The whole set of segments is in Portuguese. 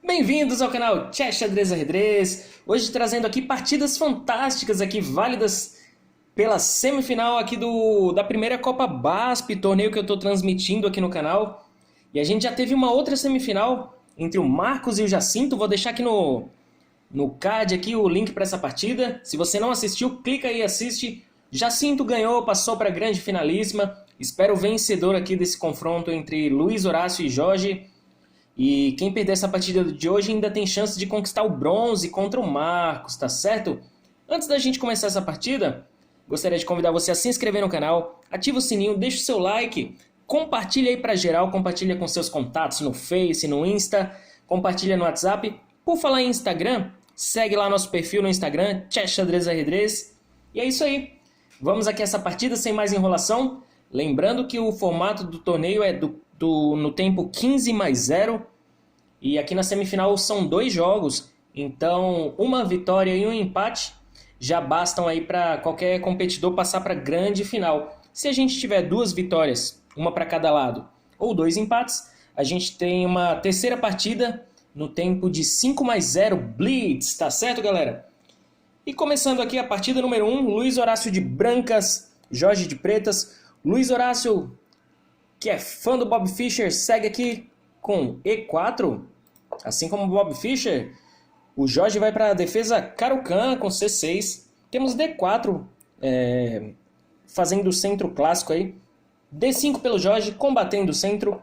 Bem-vindos ao canal Chess Xadrez Arredrez. Hoje trazendo aqui partidas fantásticas aqui, válidas pela semifinal aqui da primeira Copa BASP, torneio que eu estou transmitindo aqui no canal. E a gente já teve uma outra semifinal entre o Marcos e o Jacinto. Vou deixar aqui no card aqui o link para essa partida. Se você não assistiu, clica aí e assiste. Jacinto ganhou, passou para a grande finalíssima. Espero o vencedor aqui desse confronto entre Luiz Horácio e Jorge. E quem perder essa partida de hoje ainda tem chance de conquistar o bronze contra o Marcos, tá certo? Antes da gente começar essa partida, gostaria de convidar você a se inscrever no canal, ativa o sininho, deixa o seu like, compartilha aí pra geral, compartilha com seus contatos no Face, no Insta, compartilha no WhatsApp. Por falar em Instagram, segue lá nosso perfil no Instagram, Chess Xadrez Arredrez. E é isso aí. Vamos aqui a essa partida sem mais enrolação. Lembrando que o formato do torneio é no tempo 15+0. E aqui na semifinal são 2 jogos. Então, uma vitória e um empate já bastam aí para qualquer competidor passar para a grande final. Se a gente tiver 2 vitórias, uma para cada lado, ou 2 empates, a gente tem uma terceira partida no tempo de 5+0 Blitz. Tá certo, galera? E começando aqui a partida número 1, Luiz Horácio de brancas, Jorge de pretas. Luiz Horácio, que é fã do Bob Fischer, segue aqui com E4. Assim como o Bob Fischer, o Jorge vai para a defesa Caro-Kann com C6. Temos D4, fazendo o centro clássico aí. D5 pelo Jorge, combatendo o centro.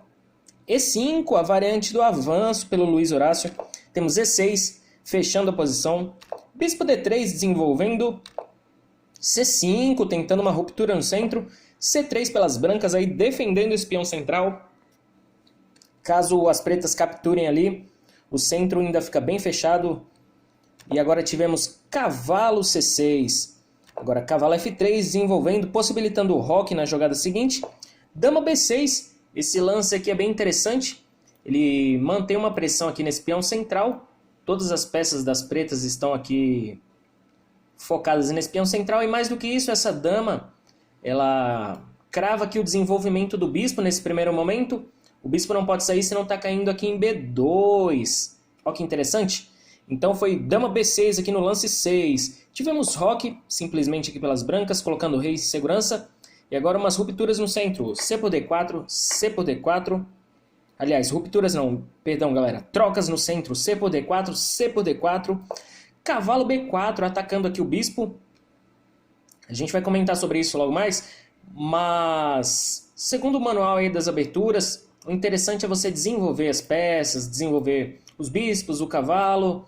E5, a variante do avanço pelo Luiz Horácio. Temos E6, fechando a posição. Bispo D3 desenvolvendo. C5, tentando uma ruptura no centro. C3 pelas brancas aí, defendendo o espião central. Caso as pretas capturem ali, o centro ainda fica bem fechado. E agora tivemos cavalo C6. Agora cavalo F3 desenvolvendo, possibilitando o roque na jogada seguinte. Dama B6. Esse lance aqui é bem interessante. Ele mantém uma pressão aqui nesse peão central. Todas as peças das pretas estão aqui focadas nesse peão central. E mais do que isso, essa dama, ela crava aqui o desenvolvimento do bispo nesse primeiro momento. O bispo não pode sair se não está caindo aqui em B2. Olha que interessante. Então foi dama B6 aqui no lance 6. Tivemos roque, simplesmente aqui pelas brancas, colocando o rei em segurança. E agora umas rupturas no centro. C por D4, C por D4. Aliás, rupturas não, perdão galera. Trocas no centro, C por D4, C por D4. Cavalo B4, atacando aqui o bispo. A gente vai comentar sobre isso logo mais. Mas, segundo o manual aí das aberturas, o interessante é você desenvolver as peças, desenvolver os bispos, o cavalo,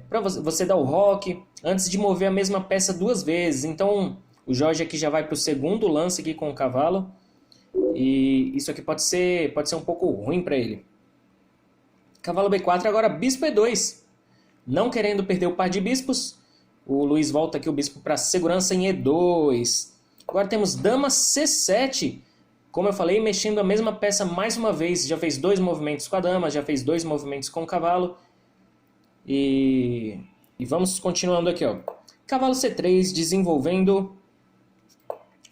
para você dar o roque, antes de mover a mesma peça 2 vezes. Então, o Jorge aqui já vai para o segundo lance aqui com o cavalo. E isso aqui pode ser um pouco ruim para ele. Cavalo B4, agora bispo E2. Não querendo perder o par de bispos, o Luiz volta aqui o bispo para segurança em E2. Agora temos dama C7. Como eu falei, mexendo a mesma peça mais uma vez. Já fez 2 movimentos com a dama, já fez 2 movimentos com o cavalo. E vamos continuando aqui, ó. Cavalo C3, desenvolvendo.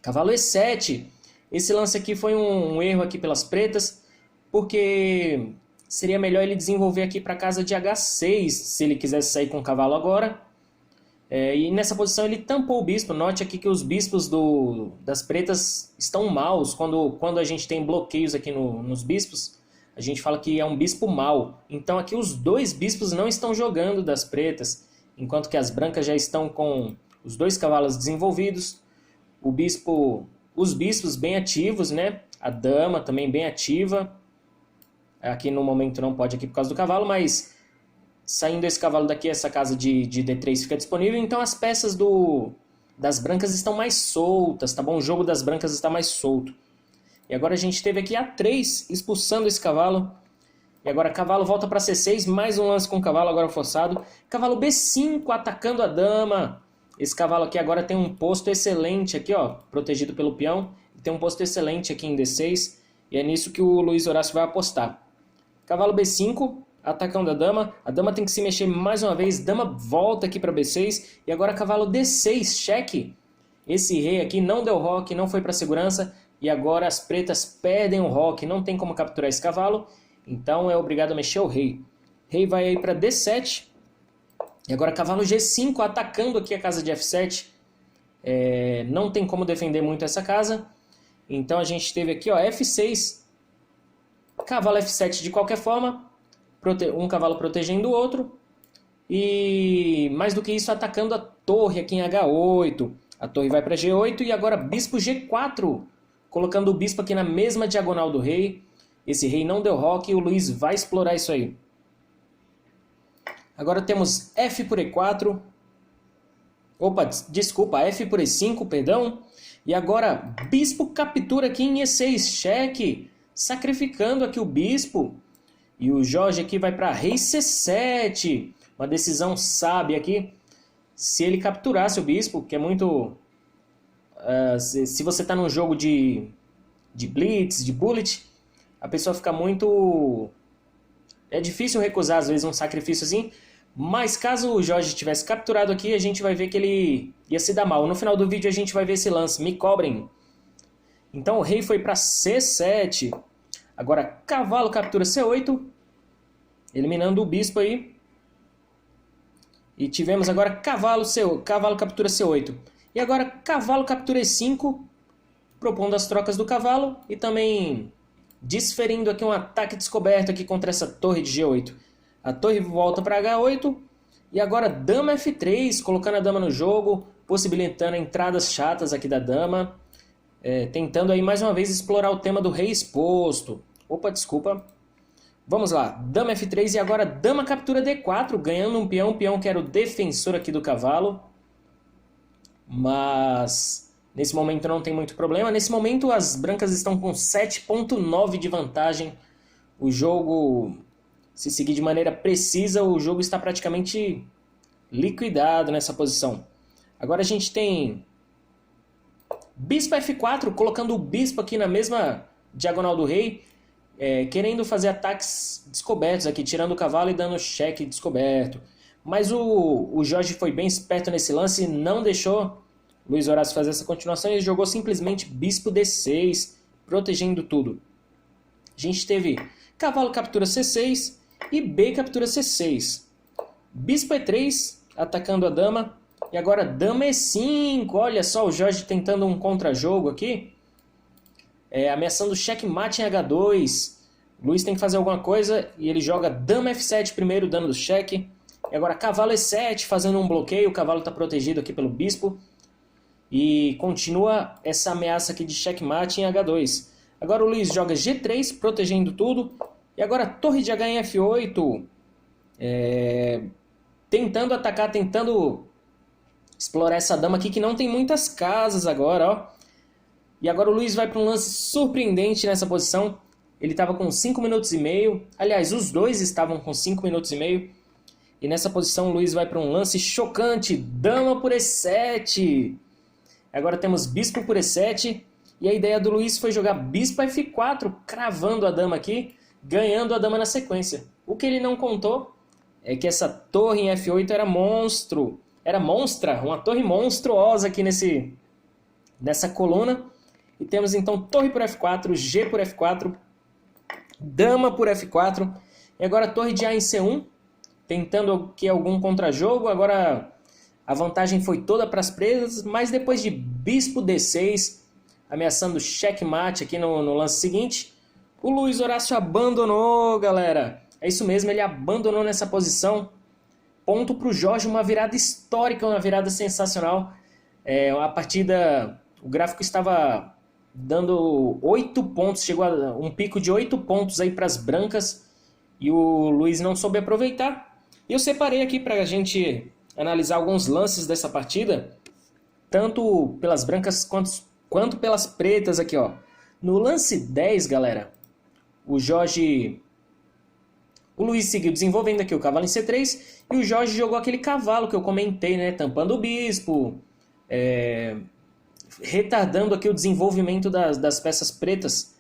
Cavalo E7. Esse lance aqui foi um erro aqui pelas pretas, porque seria melhor ele desenvolver aqui para casa de H6, se ele quisesse sair com o cavalo agora. E nessa posição ele tampou o bispo. Note aqui que os bispos das pretas estão maus. Quando a gente tem bloqueios aqui nos bispos, a gente fala que é um bispo mau. Então aqui os 2 bispos não estão jogando das pretas, enquanto que as brancas já estão com os 2 cavalos desenvolvidos. Os bispos bem ativos, né? A dama também bem ativa. Aqui no momento não pode aqui por causa do cavalo, mas saindo esse cavalo daqui, essa casa de D3 fica disponível. Então as peças das brancas estão mais soltas, tá bom? O jogo das brancas está mais solto. E agora a gente teve aqui A3 expulsando esse cavalo. E agora cavalo volta para C6, mais um lance com o cavalo agora forçado. Cavalo B5 atacando a dama. Esse cavalo aqui agora tem um posto excelente aqui, ó, protegido pelo peão. Tem um posto excelente aqui em D6. E é nisso que o Luiz Horácio vai apostar. Cavalo B5, atacando a dama. A dama tem que se mexer mais uma vez. Dama volta aqui para B6. E agora cavalo D6, cheque. Esse rei aqui não deu roque, não foi para segurança. E agora as pretas perdem o roque. Não tem como capturar esse cavalo. Então é obrigado a mexer o rei. Rei vai aí para D7. E agora cavalo G5 atacando aqui a casa de F7. Não tem como defender muito essa casa. Então a gente teve aqui ó, F6. Cavalo F7 de qualquer forma. Um cavalo protegendo o outro. E mais do que isso, atacando a torre aqui em H8. A torre vai para G8 e agora bispo G4. Colocando o bispo aqui na mesma diagonal do rei. Esse rei não deu roque e o Luiz vai explorar isso aí. Agora temos F por E4. Opa, desculpa, F por E5, perdão. E agora bispo captura aqui em E6, cheque. Sacrificando aqui o bispo. E o Jorge aqui vai para rei C7. Uma decisão sábia aqui. Se ele capturasse o bispo, que é muito... se você está num jogo de blitz, de bullet, a pessoa fica muito... É difícil recusar, às vezes, um sacrifício assim. Mas caso o Jorge tivesse capturado aqui, a gente vai ver que ele ia se dar mal. No final do vídeo a gente vai ver esse lance. Me cobrem. Então o rei foi para C7. Agora cavalo captura C8. Eliminando o bispo aí. E tivemos agora cavalo captura C8. E agora cavalo captura E5. Propondo as trocas do cavalo. E também desferindo aqui um ataque descoberto aqui contra essa torre de G8. A torre volta para H8. E agora dama F3, colocando a dama no jogo, possibilitando entradas chatas aqui da dama. Tentando aí mais uma vez explorar o tema do rei exposto. Opa, desculpa. Vamos lá, dama F3 e agora dama captura D4, ganhando um peão que era o defensor aqui do cavalo. Mas nesse momento não tem muito problema. Nesse momento as brancas estão com 7.9 de vantagem. O jogo... Se seguir de maneira precisa, o jogo está praticamente liquidado nessa posição. Agora a gente tem bispo F4, colocando o bispo aqui na mesma diagonal do rei, querendo fazer ataques descobertos aqui, tirando o cavalo e dando cheque descoberto. Mas o Jorge foi bem esperto nesse lance e não deixou Luiz Horácio fazer essa continuação. Ele jogou simplesmente bispo D6, protegendo tudo. A gente teve cavalo captura C6... E B captura C6. Bispo E3, atacando a dama. E agora dama E5. Olha só o Jorge tentando um contra-jogo aqui. Ameaçando checkmate em H2. Luiz tem que fazer alguma coisa. E ele joga dama F7 primeiro, dando cheque. E agora cavalo E7, fazendo um bloqueio. O cavalo está protegido aqui pelo bispo. E continua essa ameaça aqui de checkmate em H2. Agora o Luiz joga G3, protegendo tudo. E agora torre de H em F8, tentando atacar, tentando explorar essa dama aqui que não tem muitas casas agora, ó. E agora o Luiz vai para um lance surpreendente nessa posição. Ele estava com 5 minutos e meio, aliás, os dois estavam com 5 minutos e meio. E nessa posição o Luiz vai para um lance chocante, dama por E7. Agora temos bispo por E7, e a ideia do Luiz foi jogar bispo F4, cravando a dama aqui, ganhando a dama na sequência. O que ele não contou é que essa torre em F8 era monstro. Era monstra, uma torre monstruosa aqui nessa coluna. E temos então torre por F4, G por F4, dama por F4. E agora torre de A em C1, tentando aqui algum contra-jogo. Agora a vantagem foi toda para as presas, mas depois de bispo D6, ameaçando checkmate aqui no lance seguinte, o Luiz Horácio abandonou, galera. É isso mesmo, ele abandonou nessa posição. Ponto para o Jorge, uma virada histórica, uma virada sensacional. A partida, o gráfico estava dando 8 pontos, chegou a um pico de 8 pontos aí para as brancas. E o Luiz não soube aproveitar. E eu separei aqui para a gente analisar alguns lances dessa partida, tanto pelas brancas quanto pelas pretas aqui, ó. No lance 10, galera, o Luiz seguiu desenvolvendo aqui o cavalo em C3 e o Jorge jogou aquele cavalo que eu comentei, né? Tampando o bispo, retardando aqui o desenvolvimento das peças pretas.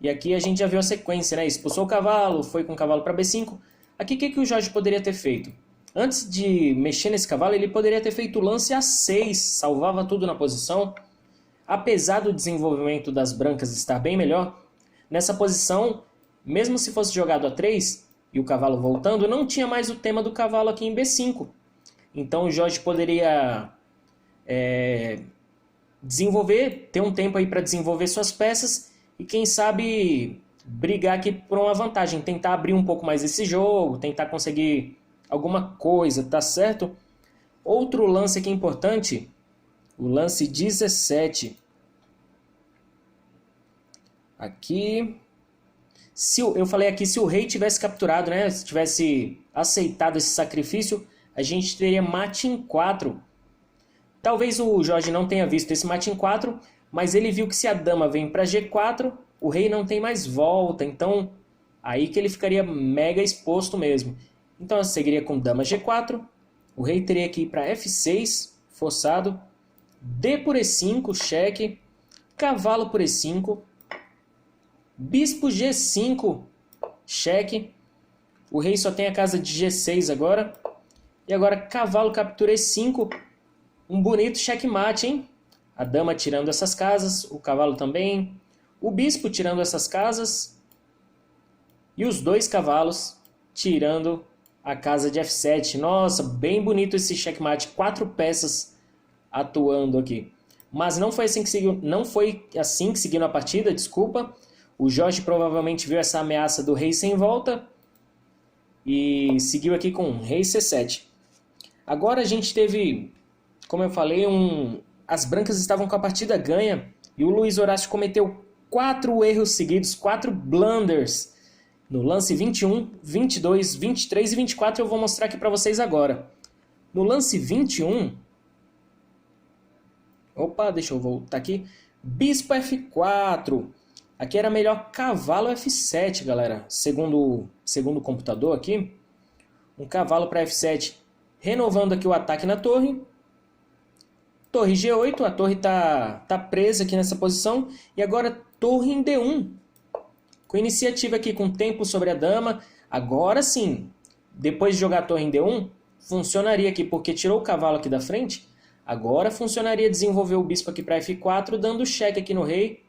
E aqui a gente já viu a sequência, né? Expulsou o cavalo, foi com o cavalo para B5. Aqui o que o Jorge poderia ter feito? Antes de mexer nesse cavalo, ele poderia ter feito o lance A6, salvava tudo na posição. Apesar do desenvolvimento das brancas estar bem melhor, nessa posição mesmo se fosse jogado A3 e o cavalo voltando, não tinha mais o tema do cavalo aqui em B5. Então o Jorge poderia desenvolver, ter um tempo aí para desenvolver suas peças e quem sabe brigar aqui por uma vantagem, tentar abrir um pouco mais esse jogo, tentar conseguir alguma coisa, tá certo? Outro lance aqui importante, o lance 17. Aqui, eu falei aqui, se o rei tivesse capturado, né, se tivesse aceitado esse sacrifício, a gente teria mate em 4. Talvez o Jorge não tenha visto esse mate em 4, mas ele viu que se a dama vem para G4, o rei não tem mais volta, então aí que ele ficaria mega exposto mesmo. Então eu seguiria com dama G4, o rei teria que ir para F6, forçado, D por E5, cheque, cavalo por E5, bispo G5, cheque, o rei só tem a casa de G6 agora, e agora cavalo captura E5, um bonito checkmate, hein? A dama tirando essas casas, o cavalo também, o bispo tirando essas casas e os dois cavalos tirando a casa de F7. Nossa, bem bonito esse checkmate, 4 peças atuando aqui. Mas não foi assim que seguiu a partida, desculpa. O Jorge provavelmente viu essa ameaça do rei sem volta e seguiu aqui com rei C7. Agora a gente teve, como eu falei, as brancas estavam com a partida ganha e o Luiz Horácio cometeu 4 erros seguidos, 4 blunders. No lance 21, 22, 23 e 24 eu vou mostrar aqui para vocês agora. No lance 21... Opa, deixa eu voltar aqui. Bispo F4. Aqui era melhor cavalo F7, galera. Segundo o computador aqui. Um cavalo para F7. Renovando aqui o ataque na torre. Torre G8. A torre tá presa aqui nessa posição. E agora torre em D1. Com iniciativa aqui, com tempo sobre a dama. Agora sim. Depois de jogar a torre em D1, funcionaria aqui, porque tirou o cavalo aqui da frente. Agora funcionaria desenvolver o bispo aqui para F4, dando cheque aqui no rei.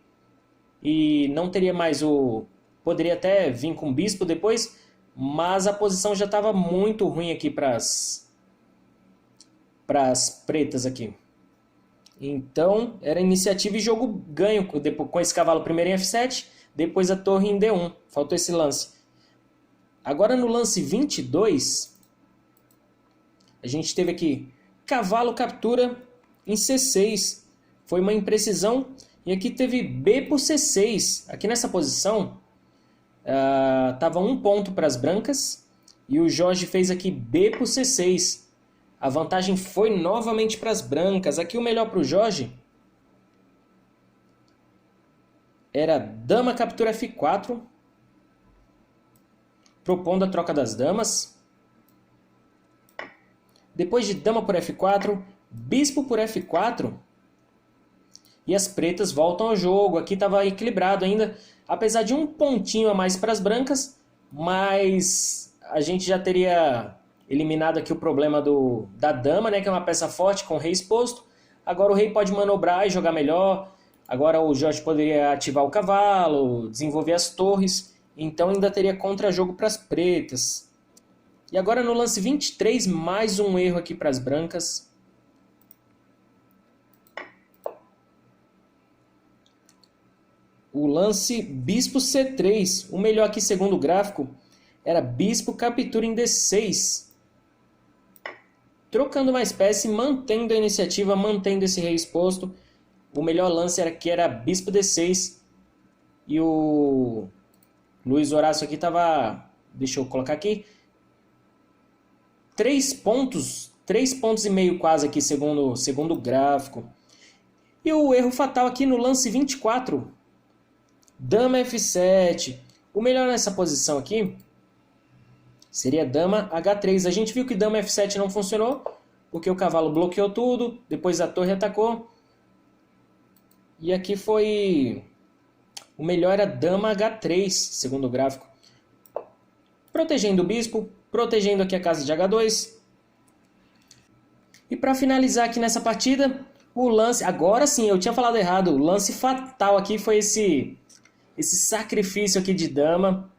E não teria mais o... Poderia até vir com o bispo depois, mas a posição já estava muito ruim aqui para as pretas aqui. Então, era iniciativa e jogo ganho com esse cavalo primeiro em F7, depois a torre em D1. Faltou esse lance. Agora no lance 22, a gente teve aqui cavalo captura em C6. Foi uma imprecisão. E aqui teve B por C6. Aqui nessa posição, estava 1 ponto para as brancas. E o Jorge fez aqui B por C6. A vantagem foi novamente para as brancas. Aqui o melhor para o Jorge era dama captura F4. Propondo a troca das damas. Depois de dama por F4, bispo por F4. E as pretas voltam ao jogo. Aqui estava equilibrado ainda, apesar de 1 pontinho a mais para as brancas. Mas a gente já teria eliminado aqui o problema da dama, né, que é uma peça forte com o rei exposto. Agora o rei pode manobrar e jogar melhor. Agora o Jorge poderia ativar o cavalo, desenvolver as torres. Então ainda teria contra-jogo para as pretas. E agora no lance 23, mais um erro aqui para as brancas. O lance bispo C3. O melhor aqui, segundo o gráfico, era bispo captura em D6. Trocando mais peça e mantendo a iniciativa, mantendo esse rei exposto. O melhor lance era bispo D6. E o Luiz Horácio aqui estava... Deixa eu colocar aqui. 3 pontos e meio quase aqui, segundo o gráfico. E o erro fatal aqui no lance 24. Dama F7. O melhor nessa posição aqui seria dama H3. A gente viu que dama F7 não funcionou, porque o cavalo bloqueou tudo, depois a torre atacou. E aqui foi... O melhor era dama H3, segundo o gráfico. Protegendo o bispo, protegendo aqui a casa de H2. E para finalizar aqui nessa partida, o lance... Agora sim, eu tinha falado errado. O lance fatal aqui foi esse sacrifício aqui de dama.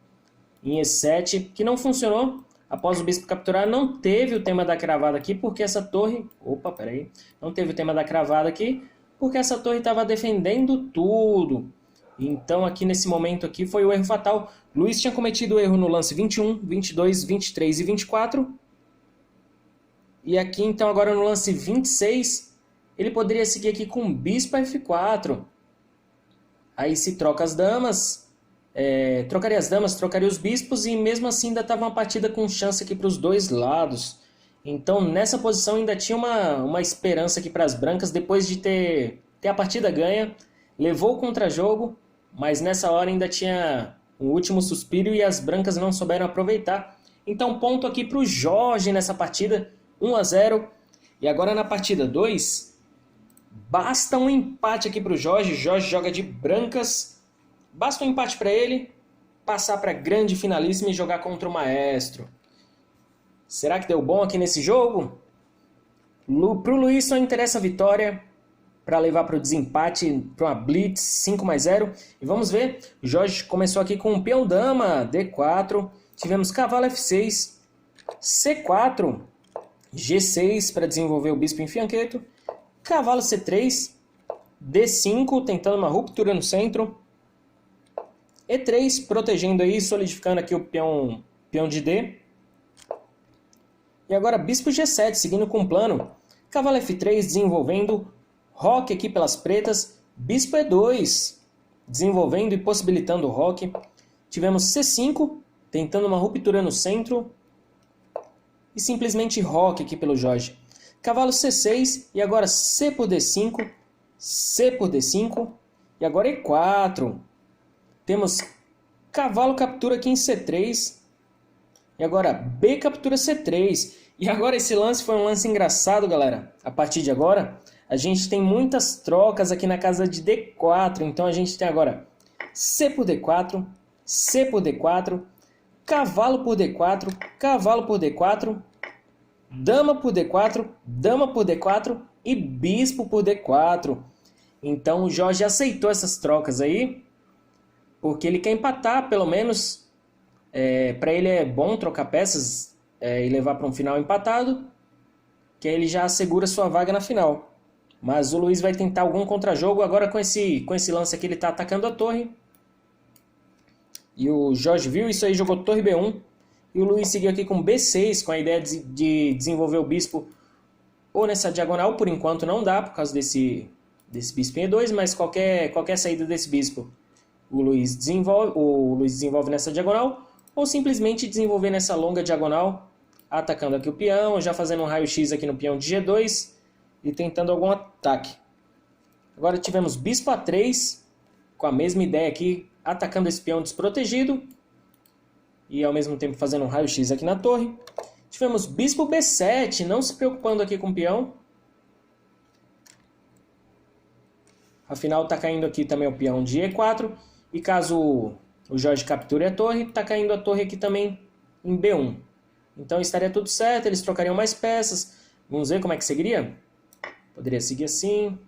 em E7, que não funcionou. Após o bispo capturar, não teve o tema da cravada aqui, porque essa torre... Opa, peraí. Não teve o tema da cravada aqui, porque essa torre estava defendendo tudo. Então, aqui nesse momento aqui foi o erro fatal. Luiz tinha cometido o erro no lance 21, 22, 23 e 24. E aqui, então, agora no lance 26, ele poderia seguir aqui com bispo F4. Aí se troca as damas... trocaria as damas, trocaria os bispos e mesmo assim ainda estava uma partida com chance aqui para os dois lados. Então nessa posição ainda tinha uma esperança aqui para as brancas depois de ter a partida ganha. Levou o contra-jogo, mas nessa hora ainda tinha um último suspiro e as brancas não souberam aproveitar. Então ponto aqui para o Jorge nessa partida, 1-0. E agora na partida 2, basta um empate aqui para o Jorge. Jorge joga de brancas. Basta um empate para ele, passar para a grande finalíssima e jogar contra o Maestro. Será que deu bom aqui nesse jogo? Para o Luiz só interessa a vitória para levar para o desempate, para uma blitz 5+0. E vamos ver, o Jorge começou aqui com um peão dama, D4. Tivemos cavalo F6, C4, G6 para desenvolver o bispo em fianqueto. Cavalo C3, D5, tentando uma ruptura no centro. E3, protegendo aí, solidificando aqui o peão de D. E agora bispo G7, seguindo com o plano. Cavalo F3, desenvolvendo. Roque aqui pelas pretas. Bispo E2, desenvolvendo e possibilitando o roque. Tivemos C5, tentando uma ruptura no centro. E simplesmente roque aqui pelo Jorge. Cavalo C6 e agora C por D5. C por D5. E agora E4. Temos cavalo captura aqui em C3. E agora B captura C3. E agora esse lance foi um lance engraçado, galera. A partir de agora, a gente tem muitas trocas aqui na casa de D4. Então a gente tem agora C por D4, C por D4, cavalo por D4, cavalo por D4, dama por D4, dama por D4 e bispo por D4. Então o Jorge aceitou essas trocas aí, porque ele quer empatar, pelo menos. Para ele é bom trocar peças e levar para um final empatado, que aí ele já assegura sua vaga na final. Mas o Luiz vai tentar algum contra-jogo. Agora com esse lance aqui ele está atacando a torre. E o Jorge viu isso aí, jogou torre B1. E o Luiz seguiu aqui com B6, com a ideia de desenvolver o bispo ou nessa diagonal. Por enquanto não dá, por causa desse bispo em E2, mas qualquer saída desse bispo o Luiz desenvolve nessa diagonal, ou simplesmente desenvolver nessa longa diagonal, atacando aqui o peão, já fazendo um raio-x aqui no peão de G2 e tentando algum ataque. Agora tivemos bispo A3, com a mesma ideia aqui, atacando esse peão desprotegido e ao mesmo tempo fazendo um raio-x aqui na torre. Tivemos bispo B7, não se preocupando aqui com o peão. Afinal, está caindo aqui também o peão de E4. E caso o Jorge capture a torre, está caindo a torre aqui também em B1. Então estaria tudo certo, eles trocariam mais peças. Vamos ver como é que seguiria? Poderia seguir assim.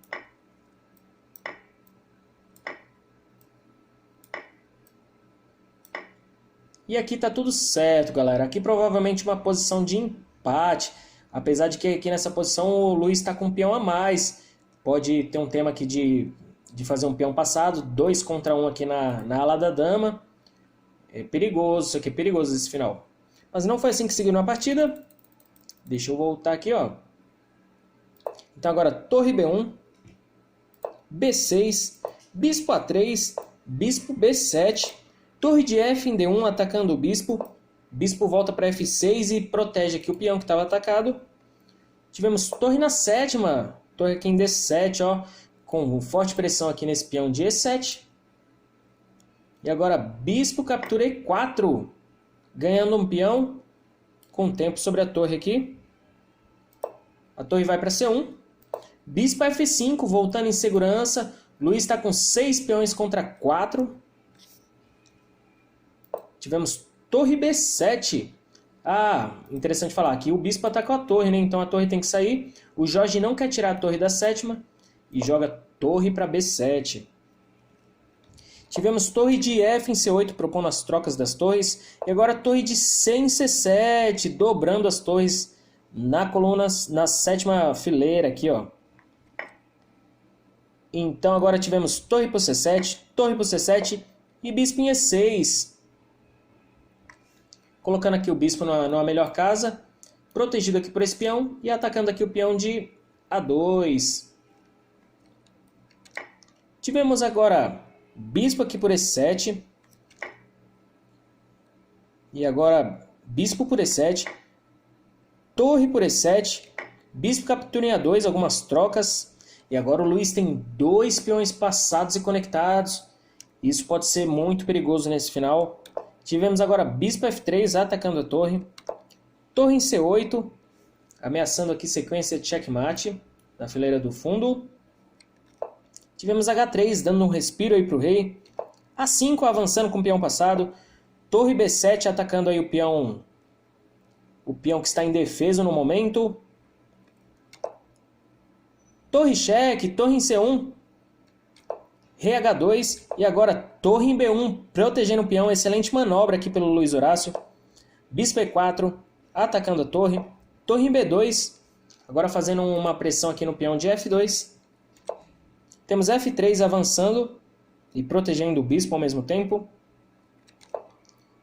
E aqui está tudo certo, galera. Aqui provavelmente uma posição de empate. Apesar de que aqui nessa posição o Luiz está com um peão a mais. Pode ter um tema aqui de fazer um peão passado, 2 contra 1 aqui na ala da dama. É perigoso, isso aqui é perigoso esse final. Mas não foi assim que seguiu na partida. Deixa eu voltar aqui, ó. Então agora torre B1, B6, bispo A3, bispo B7, torre de F em D1 atacando o bispo. Bispo volta para F6 e protege aqui o peão que estava atacado. Tivemos torre na sétima, torre aqui em D7, ó, com forte pressão aqui nesse peão de E7. E agora bispo captura E4, ganhando um peão com tempo sobre a torre aqui. A torre vai para C1. Bispo F5, voltando em segurança. Luiz está com 6 peões contra 4. Tivemos torre B7. Ah, interessante falar aqui. O bispo atacou a torre, né? Então a torre tem que sair. O Jorge não quer tirar a torre da sétima e joga torre para B7. Tivemos torre de F em C8, propondo as trocas das torres. E agora torre de C em C7, dobrando as torres na coluna, na sétima fileira aqui, ó. Então agora tivemos torre por C7, torre por C7 e bispo em E6. Colocando aqui o bispo numa melhor casa, protegido aqui por esse peão e atacando aqui o peão de A2. Tivemos agora bispo aqui por E7. E agora bispo por E7. Torre por E7. Bispo captura em A2, algumas trocas. E agora o Luiz tem 2 peões passados e conectados. Isso pode ser muito perigoso nesse final. Tivemos agora bispo F3 atacando a torre. Torre em C8. Ameaçando aqui sequência de checkmate na fileira do fundo. Tivemos H3 dando um respiro aí para o rei. A5 avançando com o peão passado. Torre B7 atacando aí o peão que está em defesa no momento. Torre cheque, torre em C1. Rei H2 e agora torre em B1 protegendo o peão. Excelente manobra aqui pelo Luiz Horácio. Bispo E4 atacando a torre. Torre em B2. Agora fazendo uma pressão aqui no peão de F2. Temos F3 avançando e protegendo o bispo ao mesmo tempo.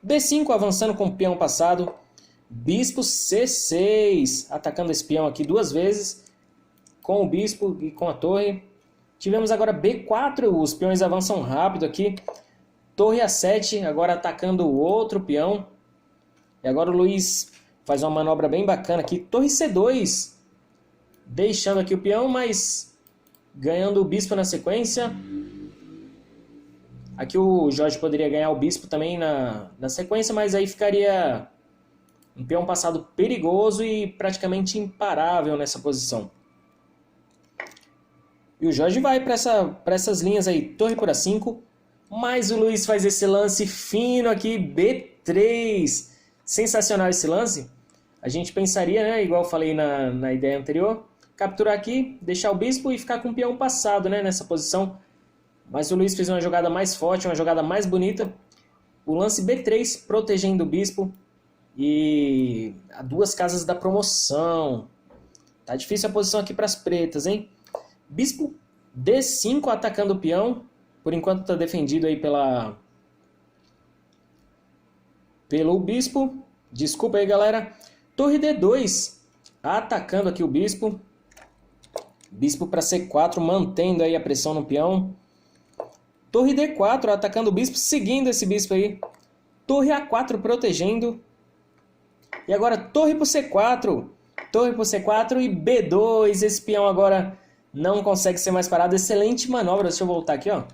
B5 avançando com o peão passado. Bispo C6 atacando esse peão aqui 2 vezes com o bispo e com a torre. Tivemos agora B4, os peões avançam rápido aqui. Torre A7 agora atacando o outro peão. E agora o Luiz faz uma manobra bem bacana aqui. Torre C2 deixando aqui o peão, mas ganhando o bispo na sequência. Aqui o Jorge poderia ganhar o bispo também na sequência, mas aí ficaria um peão passado perigoso e praticamente imparável nessa posição. E o Jorge vai para essas linhas aí, torre por A5, mas o Luiz faz esse lance fino aqui, B3. Sensacional esse lance. A gente pensaria, né, igual eu falei na ideia anterior, capturar aqui, deixar o bispo e ficar com o peão passado, né, nessa posição. Mas o Luiz fez uma jogada mais forte, uma jogada mais bonita. O lance B3 protegendo o bispo e a 2 casas da promoção. Tá difícil a posição aqui para as pretas, hein? Bispo D5 atacando o peão. Por enquanto está defendido aí pelo bispo. Desculpa aí, galera. Torre D2 atacando aqui o bispo. Bispo para C4, mantendo aí a pressão no peão. Torre D4 atacando o bispo, seguindo esse bispo aí. Torre A4 protegendo. E agora torre por C4. Torre por C4 e B2. Esse peão agora não consegue ser mais parado. Excelente manobra. Deixa eu voltar aqui, ó.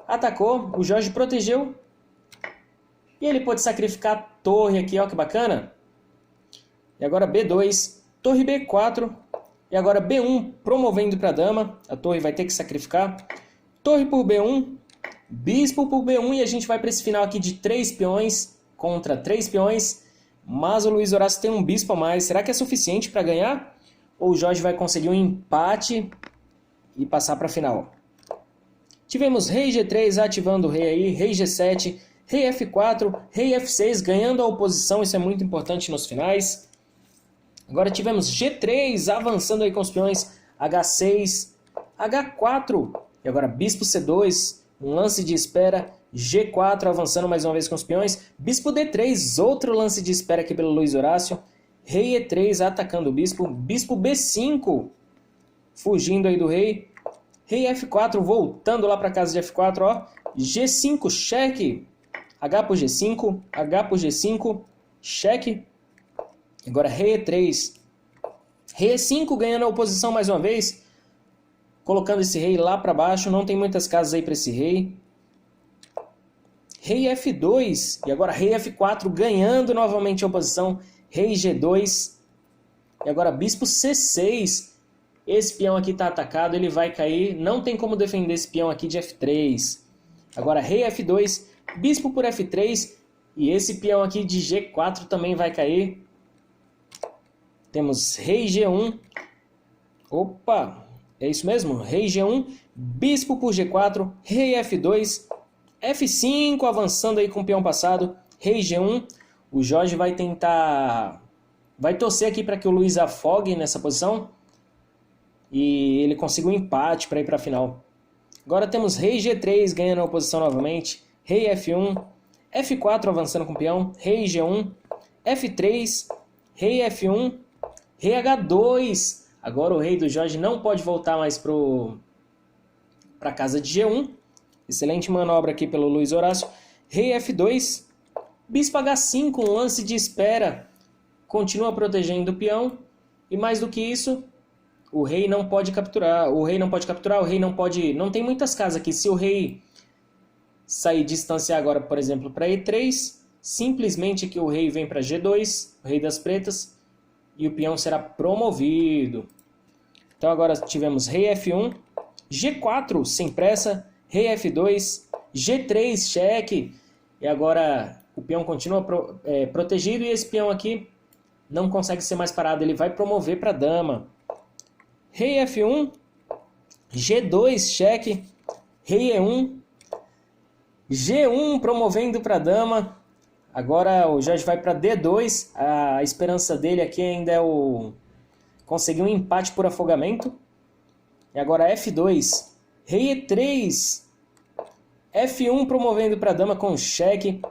Atacou, o Jorge protegeu. E ele pode sacrificar a torre aqui, ó, que bacana. E agora B2, torre B4. E agora B1 promovendo para a dama. A torre vai ter que sacrificar. Torre por B1, bispo por B1. E a gente vai para esse final aqui de 3 peões contra 3 peões. Mas o Luiz Horácio tem um bispo a mais. Será que é suficiente para ganhar? Ou o Jorge vai conseguir um empate e passar para a final? Tivemos rei G3 ativando o rei aí, rei G7, rei F4, rei F6 ganhando a oposição, isso é muito importante nos finais. Agora tivemos G3 avançando aí com os peões, H6, H4 e agora bispo C2, um lance de espera, G4 avançando mais uma vez com os peões, bispo D3, outro lance de espera aqui pelo Luiz Horácio, rei E3 atacando o bispo, bispo B5 fugindo aí do rei, rei F4 voltando lá para casa de F4, ó. G5, cheque. H por G5, H por G5, cheque. Agora rei E3. Rei E5 ganhando a oposição mais uma vez. Colocando esse rei lá para baixo. Não tem muitas casas aí para esse rei. Rei F2. E agora rei F4 ganhando novamente a oposição. Rei G2. E agora bispo C6. Esse peão aqui está atacado, ele vai cair. Não tem como defender esse peão aqui de F3. Agora rei F2, bispo por F3. E esse peão aqui de G4 também vai cair. Temos rei G1. Opa, é isso mesmo? Rei G1, bispo por G4, rei F2. F5, avançando aí com o peão passado. Rei G1. O Jorge vai tentar... Vai torcer aqui para que o Luiz afogue nessa posição. E ele consiga um empate para ir para a final. Agora temos Rei G3 ganhando a posição novamente. Rei F1. F4 avançando com o peão. Rei G1. F3. Rei F1. Rei H2. Agora o rei do Jorge não pode voltar mais para a casa de G1. Excelente manobra aqui pelo Luiz Horácio. Rei F2. Bispo H5, um lance de espera. Continua protegendo o peão. E mais do que isso, o rei não pode capturar. O rei não pode... Não tem muitas casas aqui. Se o rei sair distanciar agora, por exemplo, para E3, simplesmente que o rei vem para G2, o rei das pretas, e o peão será promovido. Então agora tivemos rei F1, G4 sem pressa, rei F2, G3 cheque, e agora o peão continua protegido, e esse peão aqui não consegue ser mais parado, ele vai promover para dama. Rei F1, G2 cheque, rei E1, G1 promovendo para dama. Agora o Jorge vai para D2. A esperança dele aqui ainda é conseguir um empate por afogamento. E agora F2. Rei E3. F1 promovendo para dama com cheque.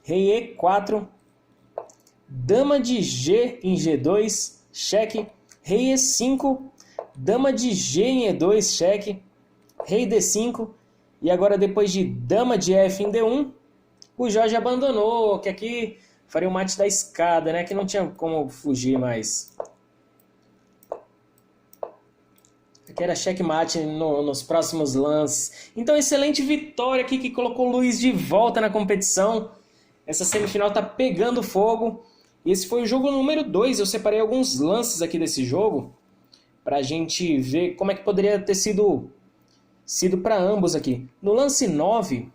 Rei E4. Dama de G em G2. Cheque. Rei E5. Dama de G em E2. Cheque. Rei D5. E agora depois de dama de F em D1. O Jorge abandonou, que aqui faria o mate da escada, né? Que não tinha como fugir mais. Aqui era checkmate nos próximos lances. Então, excelente vitória aqui que colocou o Luiz de volta na competição. Essa semifinal tá pegando fogo. Esse foi o jogo número 2. Eu separei alguns lances aqui desse jogo pra gente ver como é que poderia ter sido para ambos aqui. No lance 9...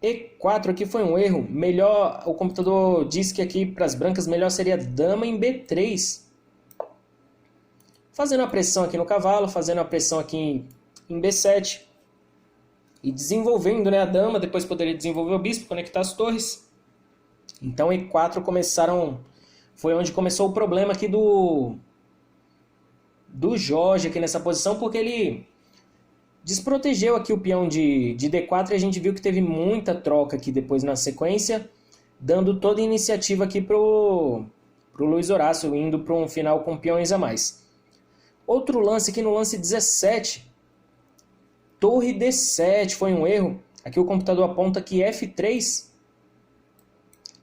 E4 aqui foi um erro. Melhor, o computador disse que aqui para as brancas melhor seria dama em B3. Fazendo a pressão aqui no cavalo, fazendo a pressão aqui em B7. E desenvolvendo, né, a dama, depois poderia desenvolver o bispo, conectar as torres. Então E4 foi onde começou o problema aqui do Jorge aqui nessa posição, porque ele desprotegeu aqui o peão de D4 e a gente viu que teve muita troca aqui depois na sequência, dando toda a iniciativa aqui pro Luiz Horácio, indo para um final com peões a mais. Outro lance aqui no lance 17, torre D7, foi um erro. Aqui o computador aponta que F3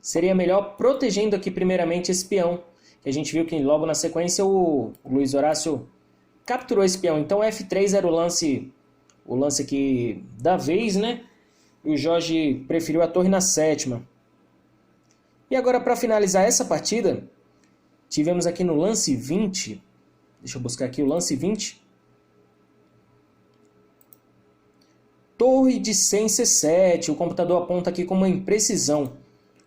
seria melhor, protegendo aqui primeiramente esse peão, que a gente viu que logo na sequência o Luiz Horácio capturou esse peão. Então F3 era o lance aqui da vez, né? E o Jorge preferiu a torre na sétima. E agora, para finalizar essa partida, tivemos aqui no lance 20. Deixa eu buscar aqui o lance 20. Torre de 100 C7. O computador aponta aqui com uma imprecisão.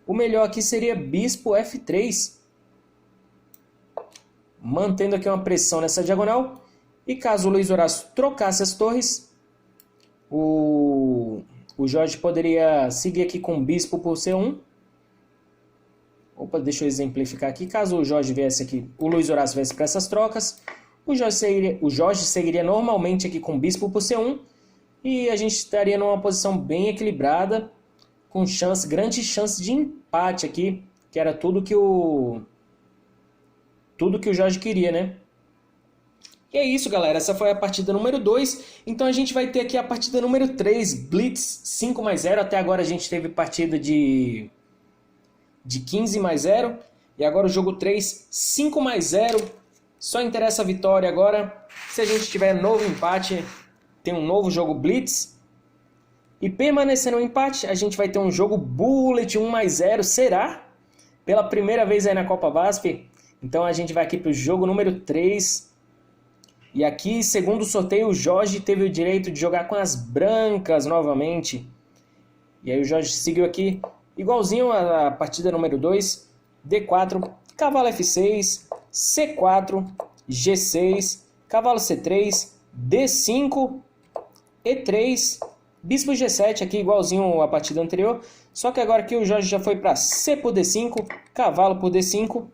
O melhor aqui seria bispo F3. Mantendo aqui uma pressão nessa diagonal. E caso o Luiz Horácio trocasse as torres, o Jorge poderia seguir aqui com bispo por C1. Opa, deixa eu exemplificar aqui. Caso o Jorge viesse aqui, o Luiz Horácio viesse para essas trocas, o Jorge seguiria normalmente aqui com bispo por C1. E a gente estaria numa posição bem equilibrada, com grande chance de empate aqui, que era tudo que o Jorge queria, né? E é isso, galera. Essa foi a partida número 2. Então a gente vai ter aqui a partida número 3, Blitz 5+0. Até agora a gente teve partida de 15+0. E agora o jogo 3, 5+0. Só interessa a vitória agora. Se a gente tiver novo empate, tem um novo jogo Blitz. E permanecendo no empate, a gente vai ter um jogo Bullet 1+0. Será? Pela primeira vez aí na Copa BASP. Então a gente vai aqui para o jogo número 3. E aqui, segundo o sorteio, o Jorge teve o direito de jogar com as brancas novamente. E aí o Jorge seguiu aqui, igualzinho à partida número 2. D4, cavalo F6, C4, G6, cavalo C3, D5, E3, Bispo G7 aqui igualzinho a partida anterior, só que agora aqui o Jorge já foi para C por D5, cavalo por D5,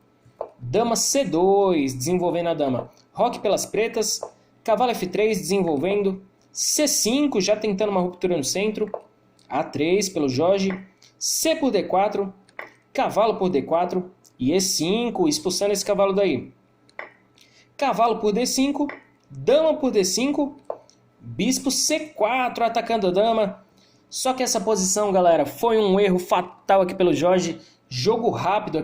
dama C2, desenvolvendo a dama. Roque pelas pretas, cavalo F3 desenvolvendo, C5 já tentando uma ruptura no centro, A3 pelo Jorge, C por D4, cavalo por D4 e E5 expulsando esse cavalo daí. Cavalo por D5, dama por D5, bispo C4 atacando a dama. Só que essa posição, galera, foi um erro fatal aqui pelo Jorge. Jogo rápido,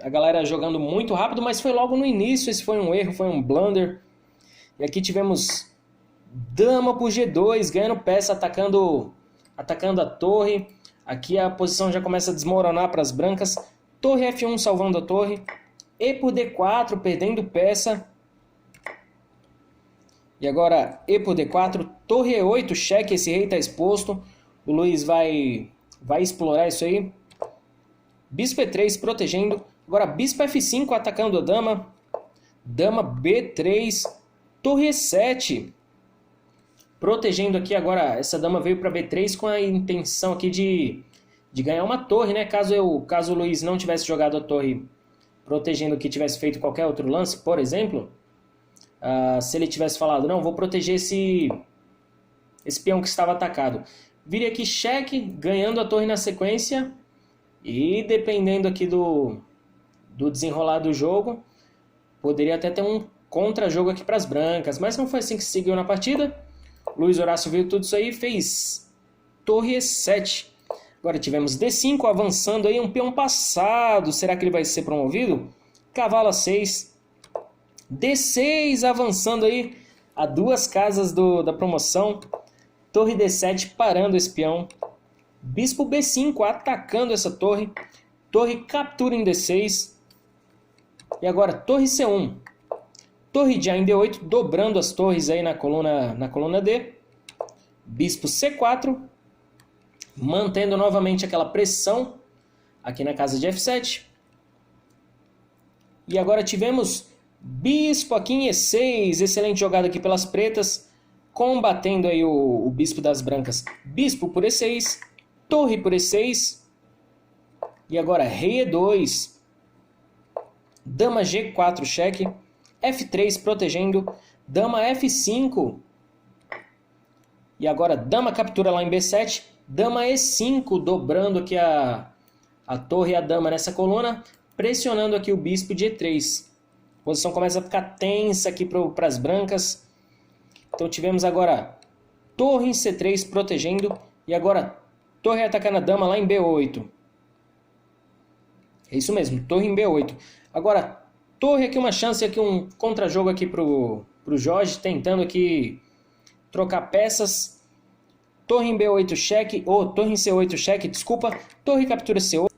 a galera jogando muito rápido, mas foi logo no início. Esse foi um erro, foi um blunder. E aqui tivemos dama por G2, ganhando peça, atacando a torre. Aqui a posição já começa a desmoronar para as brancas. Torre F1 salvando a torre. E por D4, perdendo peça. E agora E por D4, torre E8, cheque, esse rei está exposto. O Luiz vai explorar isso aí. Bispo E3 protegendo. Agora bispo F5 atacando a dama. Dama B3, torre E7. Protegendo aqui agora, essa dama veio para B3 com a intenção aqui de ganhar uma torre, né? Caso o Luiz não tivesse jogado a torre protegendo aqui, tivesse feito qualquer outro lance, por exemplo... se ele tivesse falado, não, vou proteger esse peão que estava atacado. Viria aqui cheque, ganhando a torre na sequência. E dependendo aqui do desenrolar do jogo, poderia até ter um contra-jogo aqui para as brancas. Mas não foi assim que se seguiu na partida. Luiz Horácio viu tudo isso aí e fez torre E7. Agora tivemos D5 avançando aí, um peão passado. Será que ele vai ser promovido? Cavalo A6. D6 avançando aí a 2 casas da promoção. Torre D7 parando esse peão. Bispo B5 atacando essa torre. Torre captura em D6. E agora torre C1. Torre já em D8, dobrando as torres aí na coluna D. Bispo C4. Mantendo novamente aquela pressão aqui na casa de F7. E agora tivemos... bispo aqui em E6, excelente jogada aqui pelas pretas, combatendo aí o bispo das brancas. Bispo por E6, torre por E6, e agora rei E2, dama G4 cheque, F3 protegendo, dama F5, e agora dama captura lá em B7, dama E5 dobrando aqui a torre e a dama nessa coluna, pressionando aqui o bispo de E3. A posição começa a ficar tensa aqui para as brancas. Então tivemos agora torre em C3 protegendo. E agora torre atacando a dama lá em B8. É isso mesmo, torre em B8. Agora torre aqui, uma chance aqui, um contra-jogo aqui pro Jorge. Tentando aqui trocar peças. Torre em B8 cheque. Ou torre em C8 cheque, desculpa. Torre captura C8.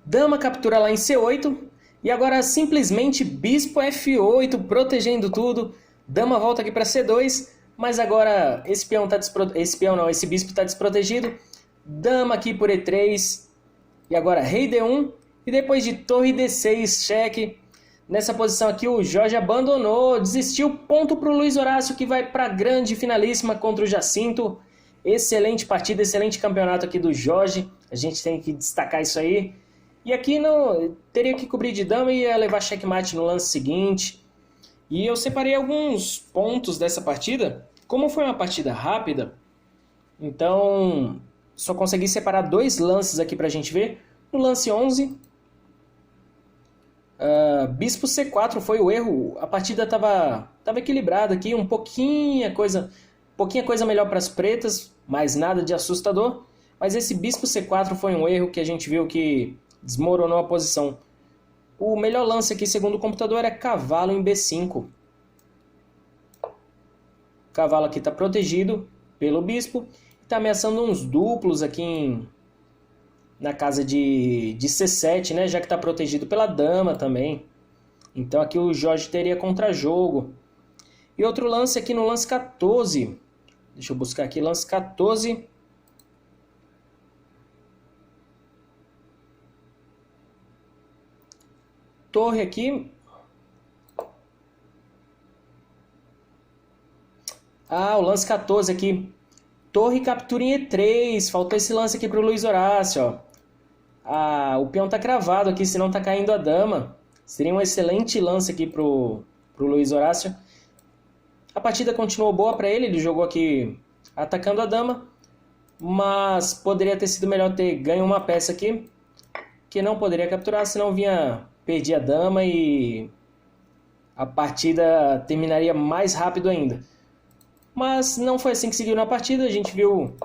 Dama captura lá em C8. E agora simplesmente bispo F8 protegendo tudo. Dama volta aqui para C2. Mas agora esse bispo está desprotegido. Dama aqui por E3. E agora rei D1. E depois de torre D6 cheque. Nessa posição aqui o Jorge abandonou. Desistiu. Ponto para o Luiz Horácio, que vai para a grande finalíssima contra o Jacinto. Excelente partida, excelente campeonato aqui do Jorge. A gente tem que destacar isso aí. E aqui não teria que cobrir de dama e ia levar checkmate no lance seguinte. E eu separei alguns pontos dessa partida. Como foi uma partida rápida, então só consegui separar 2 lances aqui pra gente ver. No lance 11, bispo C4 foi o erro. A partida tava equilibrada aqui, um pouquinho coisa melhor para as pretas, mas nada de assustador. Mas esse bispo C4 foi um erro que a gente viu que desmoronou a posição. O melhor lance aqui, segundo o computador, era cavalo em B5. O cavalo aqui está protegido pelo bispo. Está ameaçando uns duplos aqui na casa de C7, né? Já que está protegido pela dama também. Então aqui o Jorge teria contra-jogo. E outro lance aqui no lance 14. Deixa eu buscar aqui, lance 14. Torre aqui. Ah, o lance 14 aqui. Torre captura em E3. Faltou esse lance aqui pro Luiz Horácio, ó. Ah, o peão tá cravado aqui, senão tá caindo a dama. Seria um excelente lance aqui pro Luiz Horácio. A partida continuou boa para ele jogou aqui atacando a dama, mas poderia ter sido melhor ter ganho uma peça aqui, que não poderia capturar, senão perdia a dama e a partida terminaria mais rápido ainda. Mas não foi assim que seguiu na partida, a gente viu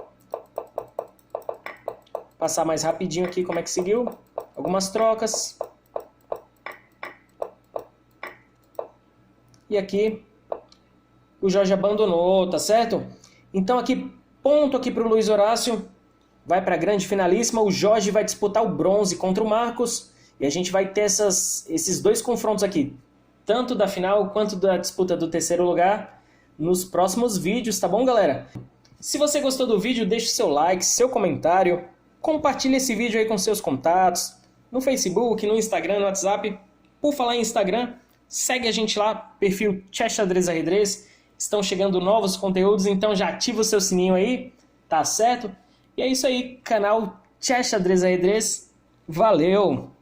passar mais rapidinho aqui como é que seguiu. Algumas trocas. E aqui o Jorge abandonou, tá certo? Então aqui, ponto aqui para o Luiz Horácio. Vai para a grande finalíssima. O Jorge vai disputar o bronze contra o Marcos. E a gente vai ter esses dois confrontos aqui. Tanto da final quanto da disputa do terceiro lugar. Nos próximos vídeos, tá bom, galera? Se você gostou do vídeo, deixe seu like, seu comentário. Compartilhe esse vídeo aí com seus contatos. No Facebook, no Instagram, no WhatsApp. Por falar em Instagram, segue a gente lá, perfil Chess Xadrez Ajedrez. Estão chegando novos conteúdos, então já ativa o seu sininho aí, tá certo? E é isso aí, canal Chess Xadrez Ajedrez. Valeu!